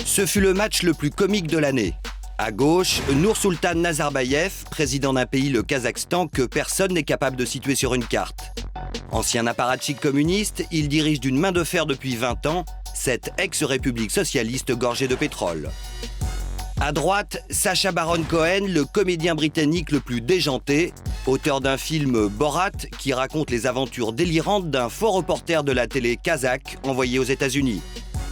Ce fut le match le plus comique de l'année. À gauche, Nursultan Nazarbayev, président d'un pays, le Kazakhstan, que personne n'est capable de situer sur une carte. Ancien apparatchik communiste, il dirige d'une main de fer depuis 20 ans cette ex-république socialiste gorgée de pétrole. À droite, Sacha Baron Cohen, le comédien britannique le plus déjanté, auteur d'un film Borat qui raconte les aventures délirantes d'un faux reporter de la télé kazakh envoyé aux États-Unis.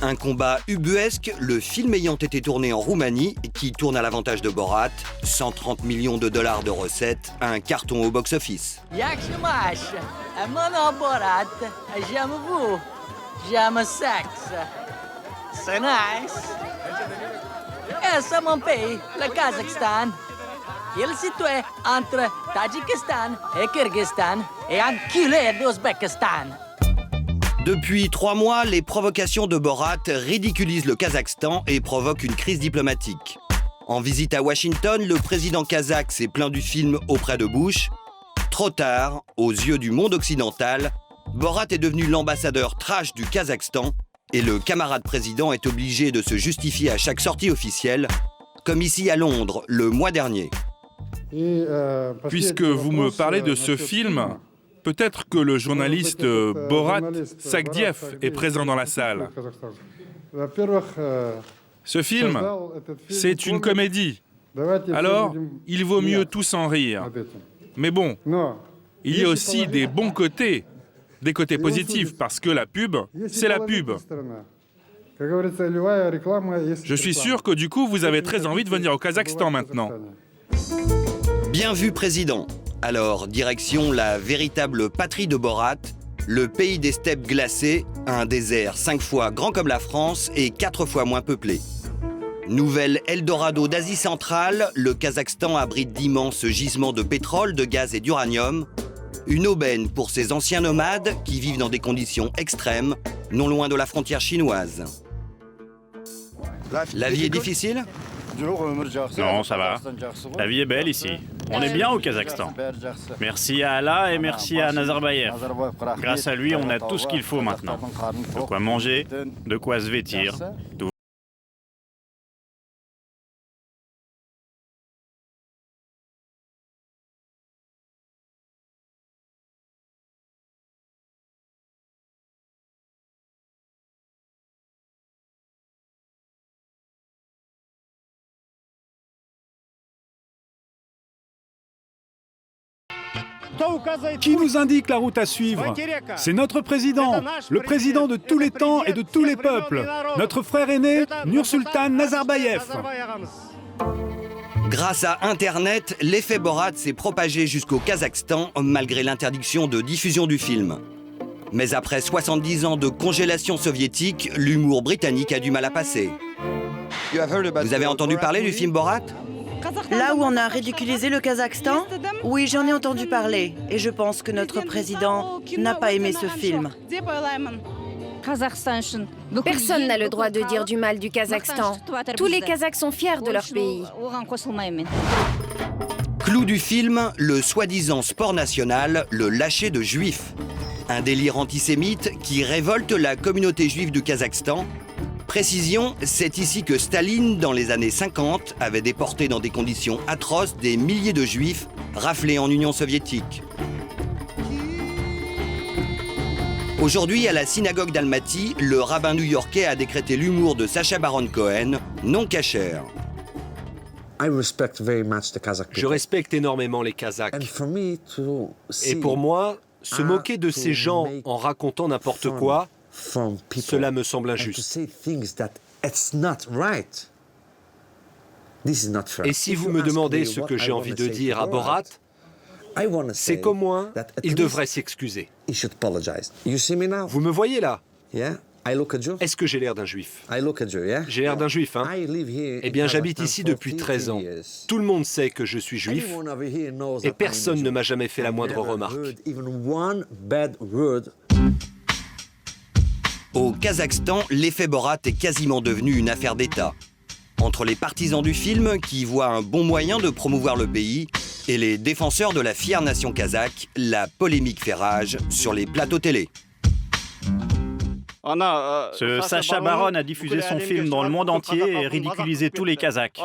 Un combat ubuesque, le film ayant été tourné en Roumanie, qui tourne à l'avantage de Borat, 130 millions de dollars de recettes, un carton au box-office. J'aime sexe. C'est nice. Et c'est mon pays, le Kazakhstan. Il est situé entre Tadjikistan et Kyrgyzstan et enculé d'Ouzbékistan. Depuis 3 mois, les provocations de Borat ridiculisent le Kazakhstan et provoquent une crise diplomatique. En visite à Washington, le président kazakh s'est plaint du film auprès de Bush. Trop tard, aux yeux du monde occidental, Borat est devenu l'ambassadeur trash du Kazakhstan et le camarade président est obligé de se justifier à chaque sortie officielle, comme ici à Londres le mois dernier. Puisque vous me parlez de ce film, peut-être que le journaliste Borat Sagdiev est présent dans la salle. Ce film, c'est une comédie. Alors, il vaut mieux tous en rire. Mais bon, il y a aussi des bons côtés, des côtés positifs, parce que la pub, c'est la pub. Je suis sûr que du coup, vous avez très envie de venir au Kazakhstan maintenant. Bien vu, président. Alors, direction la véritable patrie de Borat, le pays des steppes glacées, un désert 5 fois grand comme la France et 4 fois moins peuplé. Nouvel Eldorado d'Asie centrale, le Kazakhstan abrite d'immenses gisements de pétrole, de gaz et d'uranium. Une aubaine pour ces anciens nomades qui vivent dans des conditions extrêmes, non loin de la frontière chinoise. La vie est difficile ? Non, ça va. La vie est belle ici. On est bien au Kazakhstan. Merci à Allah et merci à Nazarbayev. Grâce à lui, on a tout ce qu'il faut maintenant. De quoi manger, de quoi se vêtir, tout. Qui nous indique la route à suivre? C'est notre président, le président de tous les temps et de tous les peuples, notre frère aîné, Nursultan Nazarbayev. Grâce à Internet, l'effet Borat s'est propagé jusqu'au Kazakhstan malgré l'interdiction de diffusion du film. Mais après 70 ans de congélation soviétique, l'humour britannique a du mal à passer. Vous avez entendu parler du film Borat ? Là où on a ridiculisé le Kazakhstan? Oui, j'en ai entendu parler. Et je pense que notre président n'a pas aimé ce film. Personne n'a le droit de dire du mal du Kazakhstan. Tous les Kazakhs sont fiers de leur pays. Clou du film, le soi-disant sport national, le lâcher de juifs. Un délire antisémite qui révolte la communauté juive du Kazakhstan. Précision, c'est ici que Staline, dans les années 50, avait déporté dans des conditions atroces des milliers de juifs raflés en Union soviétique. Aujourd'hui, à la synagogue d'Almaty, le rabbin new-yorkais a décrété l'humour de Sacha Baron Cohen non cachère. Je respecte énormément les Kazakhs. Et pour moi, se moquer de ces gens en racontant n'importe quoi, cela me semble injuste. Et si vous me demandez ce que j'ai envie de dire à Borat, c'est qu'au moins, il devrait s'excuser. Vous me voyez là? Est-ce que j'ai l'air d'un juif? J'ai l'air d'un juif, hein? Eh bien, j'habite ici depuis 13 ans. Tout le monde sait que je suis juif et personne ne m'a jamais fait la moindre remarque. Au Kazakhstan, l'effet Borat est quasiment devenu une affaire d'État. Entre les partisans du film, qui voient un bon moyen de promouvoir le pays, et les défenseurs de la fière nation kazakh, la polémique fait rage sur les plateaux télé. Ce Sacha Baron a diffusé son film dans le monde entier et ridiculisé tous les Kazakhs.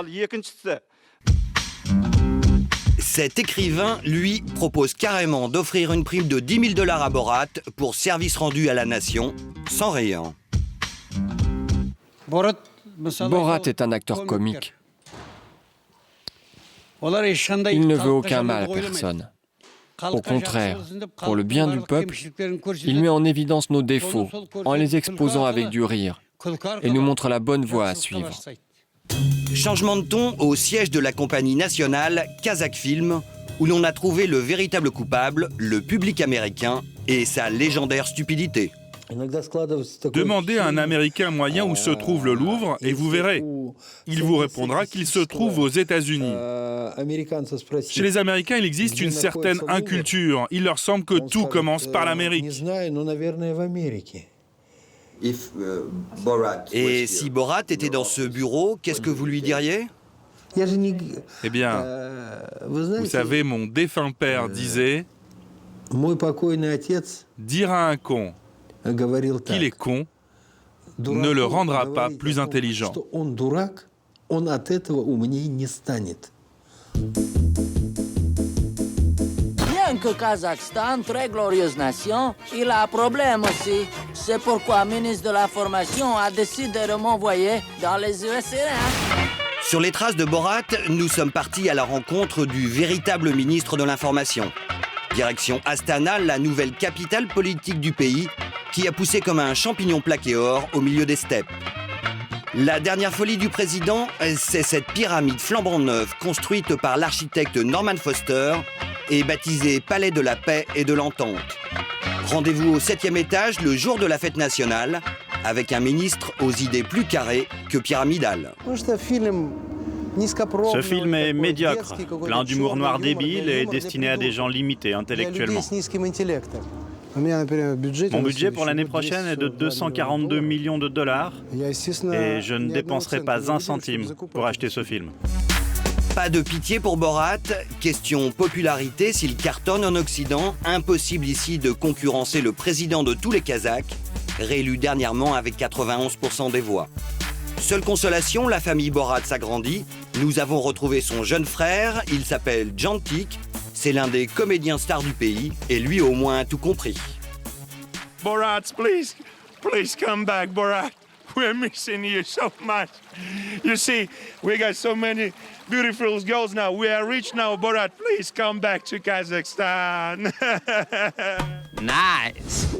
Cet écrivain, lui, propose carrément d'offrir une prime de 10 000 $ à Borat pour service rendu à la nation, sans rien. Borat est un acteur comique. Il ne veut aucun mal à personne. Au contraire, pour le bien du peuple, il met en évidence nos défauts en les exposant avec du rire et nous montre la bonne voie à suivre. Changement de ton au siège de la compagnie nationale Kazakhfilm, où l'on a trouvé le véritable coupable, le public américain et sa légendaire stupidité. Demandez à un Américain moyen où se trouve le Louvre et vous verrez. Il vous répondra qu'il se trouve aux États-Unis. Chez les Américains, il existe une certaine inculture. Il leur semble que tout commence par l'Amérique. Et si Borat était dans ce bureau, qu'est-ce que vous lui diriez ? Eh bien, vous savez, mon défunt père disait « Dire à un con qu'il est con ne le rendra pas plus intelligent. » Bien que Kazakhstan, très glorieuse nation, il a un problème aussi. C'est pourquoi le ministre de l'Information a décidé de m'envoyer dans les USA. Sur les traces de Borat, nous sommes partis à la rencontre du véritable ministre de l'Information. Direction Astana, la nouvelle capitale politique du pays, qui a poussé comme un champignon plaqué or au milieu des steppes. La dernière folie du président, c'est cette pyramide flambant neuve construite par l'architecte Norman Foster et baptisée Palais de la Paix et de l'Entente. Rendez-vous au 7e étage le jour de la fête nationale, avec un ministre aux idées plus carrées que pyramidales. Ce film est médiocre, plein d'humour noir débile et destiné à des gens limités intellectuellement. Mon budget pour l'année prochaine est de 242 millions de dollars et je ne dépenserai pas un centime pour acheter ce film. Pas de pitié pour Borat. Question popularité, s'il cartonne en Occident, impossible ici de concurrencer le président de tous les Kazakhs, réélu dernièrement avec 91% des voix. Seule consolation, la famille Borat s'agrandit. Nous avons retrouvé son jeune frère, il s'appelle Jantik. C'est l'un des comédiens stars du pays, et lui au moins a tout compris. Borat, please come back, Borat. We're missing you so much. You see, we got so many beautiful girls now. We are rich now, Borat. Please come back to Kazakhstan. Nice.